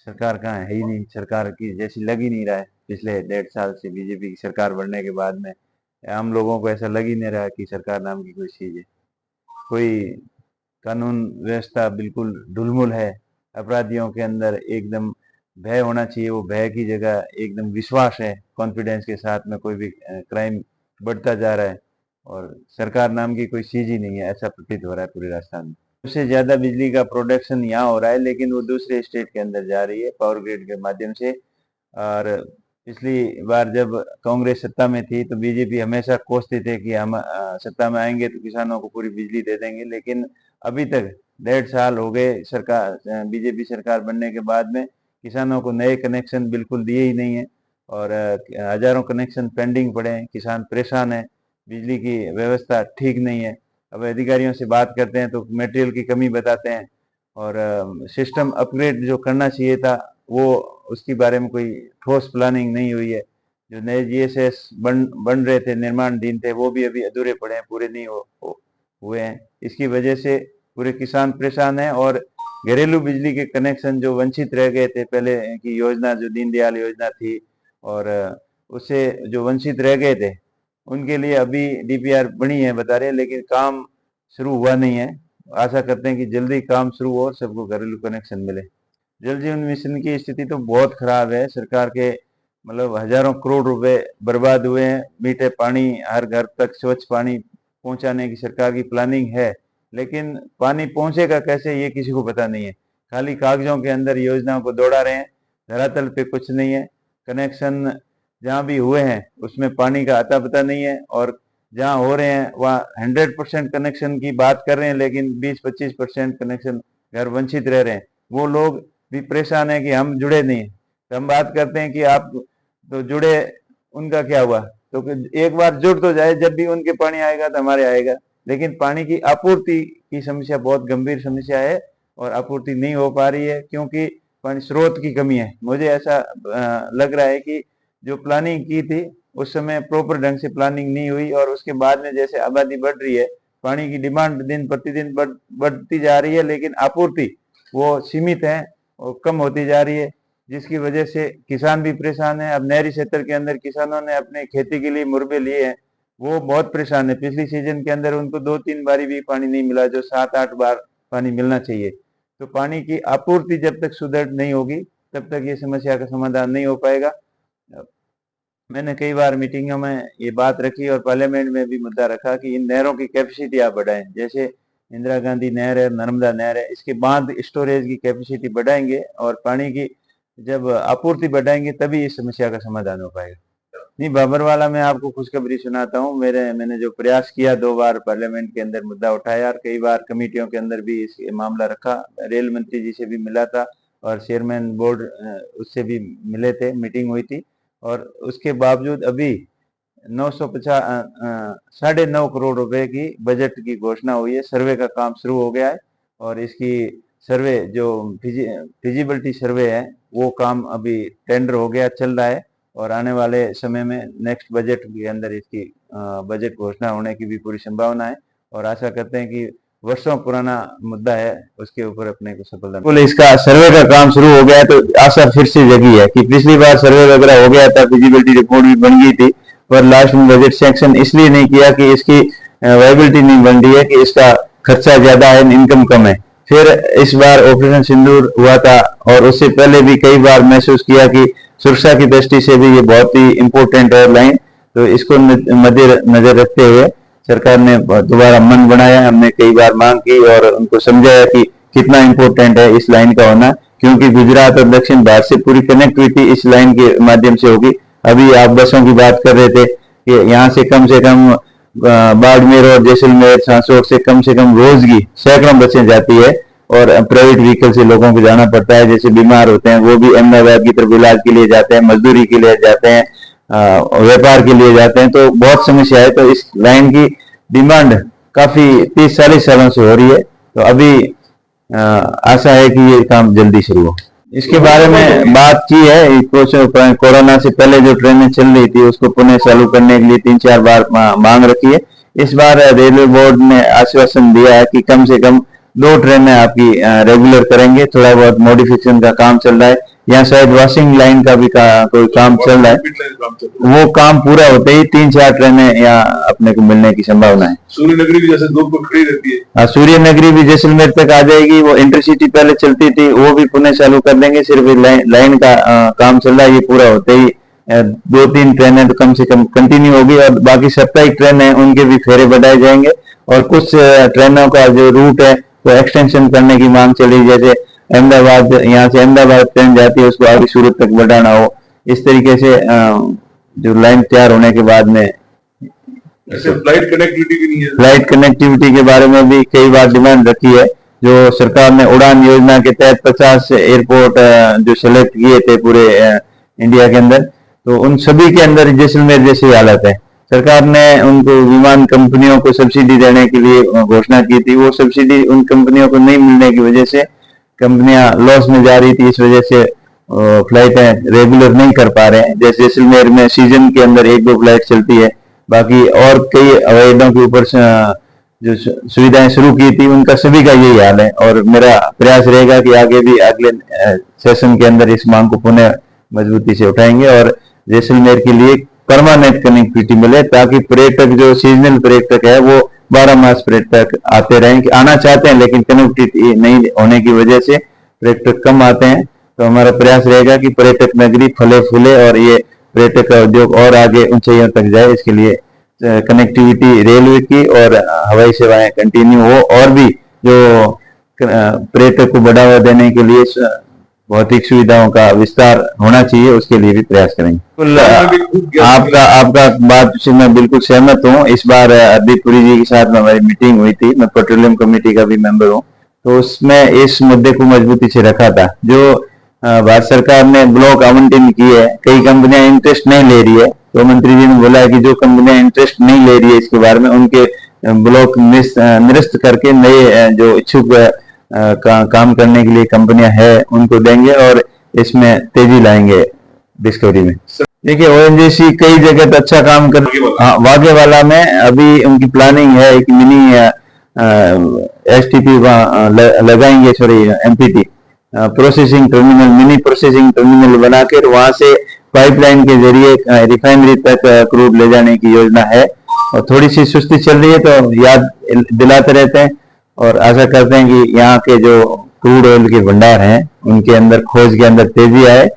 सरकार कहाँ है ही नहीं, सरकार की जैसी लग ही नहीं रहा है। पिछले 1.5 साल से बीजेपी की सरकार बनने के बाद में आम लोगों को ऐसा लग ही नहीं रहा कि सरकार नाम की कोई चीज है। कोई कानून व्यवस्था बिल्कुल ढुलमुल है। अपराधियों के अंदर एकदम भय होना चाहिए, वो भय की जगह एकदम विश्वास है, कॉन्फिडेंस के साथ में कोई भी क्राइम बढ़ता जा रहा है और सरकार नाम की कोई चीज ही नहीं है, ऐसा प्रतीत हो रहा है पूरे राजस्थान में। सबसे ज्यादा बिजली का प्रोडक्शन यहाँ हो रहा है, लेकिन वो दूसरे स्टेट के अंदर जा रही है पावर ग्रिड के माध्यम से। और पिछली बार जब कांग्रेस सत्ता में थी तो बीजेपी हमेशा कोसते थे कि हम सत्ता में आएंगे तो किसानों को पूरी बिजली दे देंगे, लेकिन अभी तक 1.5 साल हो गए सरकार, बीजेपी सरकार बनने के बाद में किसानों को नए कनेक्शन बिल्कुल दिए ही नहीं है और हजारों कनेक्शन पेंडिंग पड़े हैं। किसान परेशान है, बिजली की व्यवस्था ठीक नहीं है। अब अधिकारियों से बात करते हैं तो मटेरियल की कमी बताते हैं और सिस्टम अपग्रेड जो करना चाहिए था वो उसके बारे में कोई ठोस प्लानिंग नहीं हुई है। जो नए जीएसएस बन रहे थे, निर्माणाधीन थे, वो भी अभी अधूरे पड़े हैं, पूरे नहीं हुए हैं। इसकी वजह से पूरे किसान परेशान हैं और घरेलू बिजली के कनेक्शन जो वंचित रह गए थे पहले की योजना, जो दीनदयाल योजना थी और उससे जो वंचित रह गए थे उनके लिए अभी डीपीआर बनी है बता रहे हैं, लेकिन काम शुरू हुआ नहीं है। आशा करते हैं कि जल्दी काम शुरू हो और सबको घरेलू कनेक्शन मिले। जल जीवन मिशन की स्थिति तो बहुत खराब है। सरकार के मतलब हजारों करोड़ रुपए बर्बाद हुए हैं। मीठे पानी हर घर तक स्वच्छ पानी पहुंचाने की सरकार की प्लानिंग है, लेकिन पानी पहुंचेगा कैसे ये किसी को पता नहीं है। खाली कागजों के अंदर योजनाओं को दौड़ा रहे हैं, धरातल पे कुछ नहीं है। कनेक्शन जहाँ भी हुए हैं उसमें पानी का अता पता नहीं है और जहाँ हो रहे हैं वहाँ 100% कनेक्शन की बात कर रहे हैं, लेकिन 20-25% कनेक्शन घर वंचित रह रहे हैं। वो लोग भी परेशान है कि हम जुड़े नहीं। तो हम बात करते हैं कि आप तो जुड़े, उनका क्या हुआ? तो एक बार जुड़ तो जाए, जब भी उनके पानी आएगा तो हमारे आएगा। लेकिन पानी की आपूर्ति की समस्या बहुत गंभीर समस्या है और आपूर्ति नहीं हो पा रही है क्योंकि पानी स्रोत की कमी है। मुझे ऐसा लग रहा है कि जो प्लानिंग की थी उस समय प्रॉपर ढंग से प्लानिंग नहीं हुई और उसके बाद में जैसे आबादी बढ़ रही है, पानी की डिमांड दिन प्रतिदिन बढ़ती जा रही है, लेकिन आपूर्ति वो सीमित है और कम होती जा रही है, जिसकी वजह से किसान भी परेशान है। अब नहरी क्षेत्र के अंदर किसानों ने अपने खेती के लिए मुरबे लिए हैं, वो बहुत परेशान है। पिछली सीजन के अंदर उनको 2-3 बारी भी पानी नहीं मिला, जो 7-8 बार पानी मिलना चाहिए। तो पानी की आपूर्ति जब तक सुदृढ़ नहीं होगी तब तक ये समस्या का समाधान नहीं हो पाएगा। मैंने कई बार मीटिंगों में ये बात रखी और पार्लियामेंट में भी मुद्दा रखा कि इन नहरों की कैपेसिटी आप बढ़ाएं। जैसे इंदिरा गांधी नहर है, नर्मदा नहर है, इसके बांध स्टोरेज की कैपेसिटी बढ़ाएंगे और पानी की जब आपूर्ति बढ़ाएंगे तभी इस समस्या का समाधान हो पाएगा। नहीं, बाबरवाला में आपको खुशखबरी सुनाता हूँ। मैंने जो प्रयास किया, 2 बार पार्लियामेंट के अंदर मुद्दा उठाया और कई बार कमेटियों के अंदर भी इस मामला रखा। रेल मंत्री जी से भी मिला था और चेयरमैन बोर्ड उससे भी मिले थे, मीटिंग हुई थी और उसके बावजूद अभी 9.5 करोड़ रुपए की बजट की घोषणा हुई है। सर्वे का काम शुरू हो गया है और इसकी सर्वे जो फिजिबिलिटी सर्वे है वो काम अभी टेंडर हो गया, चल रहा है और आने वाले समय में नेक्स्ट बजट के अंदर इसकी बजट घोषणा होने की भी पूरी संभावना है और आशा करते हैं कि वर्षों पुराना मुद्दा है, उसके ऊपर अपने को सफलता। बोले इसका सर्वे का काम शुरू हो गया है तो आशा फिर से जगी है कि पिछली बार सर्वे वगैरह हो गया था, फिजिबिलिटी रिपोर्ट भी बन गई थी, पर लास्ट में बजट सैंक्शन इसलिए नहीं किया कि इसकी वायबिलिटी नहीं बन रही है, कि इसका खर्चा ज्यादा है, इनकम कम है। फिर इस बार ऑपरेशन सिंदूर हुआ था और उससे पहले भी कई बार महसूस किया कि सुरक्षा की दृष्टि से भी ये बहुत ही इम्पोर्टेंट है लाइन, तो इसको मद्देनजर रखते हुए सरकार ने दोबारा मन बनाया। हमने कई बार मांग की और उनको समझाया कि कितना इम्पोर्टेंट है इस लाइन का होना, क्योंकि गुजरात और दक्षिण भारत से पूरी कनेक्टिविटी इस लाइन के माध्यम से होगी। अभी आप बसों की बात कर रहे थे कि यहाँ से कम बाड़मेर और जैसलमेर सांसोर से कम रोज की सैकड़ों बसें जाती है और प्राइवेट व्हीकल से लोगों को जाना पड़ता है। जैसे बीमार होते हैं वो भी अहमदाबाद की तरफ इलाज के लिए जाते हैं, मजदूरी के लिए जाते हैं, व्यापार के लिए जाते हैं, तो बहुत समस्या है। तो इस लाइन की डिमांड काफी 30-40 सालों से हो रही है, तो अभी आशा है कि ये काम जल्दी शुरू हो। इसके बारे में बात की है, कोरोना से पहले जो ट्रेनें चल रही थी उसको पुनः चालू करने के लिए 3-4 बार मांग रखी है। इस बार रेलवे बोर्ड ने आश्वासन दिया है कि कम से कम 2 ट्रेनें आपकी रेगुलर करेंगे। थोड़ा बहुत मॉडिफिकेशन का काम चल रहा है, यहाँ शायद वॉशिंग लाइन का भी कोई काम चल रहा है। वो काम पूरा होते ही 3-4 ट्रेनें यहाँ अपने को मिलने की संभावना है। सूर्य नगरी भी जैसे 2 को खड़ी रहती है। सूर्य नगरी भी जैसलमेर तक आ जाएगी। वो इंटरसिटी पहले चलती थी, वो भी पुनः चालू कर देंगे। सिर्फ लाइन का काम चल रहा है, ये पूरा होते ही 2-3 ट्रेनें तो कम से कम कंटिन्यू होगी, और बाकी साप्ताहिक ट्रेन है उनके भी फेरे बढ़ाए जाएंगे। और कुछ ट्रेनों का जो रूट है वो एक्सटेंशन करने की मांग चली, जैसे अहमदाबाद, यहाँ से अहमदाबाद ट्रेन जाती है उसको आगे सूरत तक बढ़ाना हो। इस तरीके से जो लाइन तैयार होने के बाद में ऐसे फ्लाइट कनेक्टिविटी भी नहीं है। फ्लाइट कनेक्टिविटी के बारे में भी कई बार डिमांड रखी है। जो सरकार ने उड़ान योजना के तहत 50 एयरपोर्ट जो सेलेक्ट किए थे पूरे इंडिया के अंदर, तो उन सभी के अंदर जैसलमेर जैसी हालत है। सरकार ने उनको विमान कंपनियों को सब्सिडी देने के लिए घोषणा की थी, वो सब्सिडी उन कंपनियों को नहीं मिलने की वजह से कंपनियां लॉस में जा रही थी। इस वजह से फ्लाइटें रेगुलर नहीं कर पा रहे हैं। जैसे जैसलमेर में सीजन के अंदर 1-2 फ्लाइट चलती है, बाकी और कई हवाई अड्डों के ऊपर जो सुविधाएं शुरू की थी उनका सभी का यही हाल है। और मेरा प्रयास रहेगा कि आगे भी अगले सेशन के अंदर इस मांग को पुनः मजबूती से उठाएंगे और जैसलमेर के लिए परमानेंट कनेक्टिविटी मिले, ताकि पर्यटक जो सीजनल पर्यटक है वो 12 मास पर्यटक आते रहें। आना चाहते हैं लेकिन कनेक्टिविटी नहीं होने की वजह से पर्यटक कम आते हैं। तो हमारा प्रयास रहेगा कि पर्यटक नगरी फले फूले और ये पर्यटक का उद्योग और आगे ऊंचाइयों तक जाए। इसके लिए कनेक्टिविटी रेलवे की और हवाई सेवाएं कंटिन्यू हो, और भी जो पर्यटक को बढ़ावा देने के लिए भौतिक सुविधाओं का विस्तार होना चाहिए, उसके लिए भी प्रयास करेंगे। आपका बात से मैं बिल्कुल सहमत हूँ। इस बार हरदीप पुरी जी के साथ में हमारी मीटिंग हुई थी, मैं पेट्रोलियम कमेटी का भी मेंबर हूँ, तो उसमें इस मुद्दे को मजबूती से रखा था। जो भारत सरकार ने ब्लॉक आवंटन की है, कई कंपनियां इंटरेस्ट नहीं ले रही है, तो मंत्री जी ने बोला है कि जो कंपनियां इंटरेस्ट नहीं ले रही है इसके बारे में उनके ब्लॉक निरस्त करके नए जो इच्छुक काम करने के लिए कंपनियां है उनको देंगे और इसमें तेजी लाएंगे डिस्कवरी में। देखिए ओएनजीसी कई जगह तो अच्छा काम कर, वाघेवाला में अभी उनकी प्लानिंग है एक मिनी एसटीपी लगाएंगे, sorry empty processing terminal, mini processing terminal बनाकर वहां से पाइपलाइन के जरिए रिफाइनरी तक क्रूड ले जाने की योजना है। और थोड़ी सी सुस्ती चल रही है तो याद दिलाते रहते हैं और आशा करते हैं कि यहाँ के जो क्रूड ऑयल के भंडार हैं उनके अंदर खोज के अंदर तेजी आए।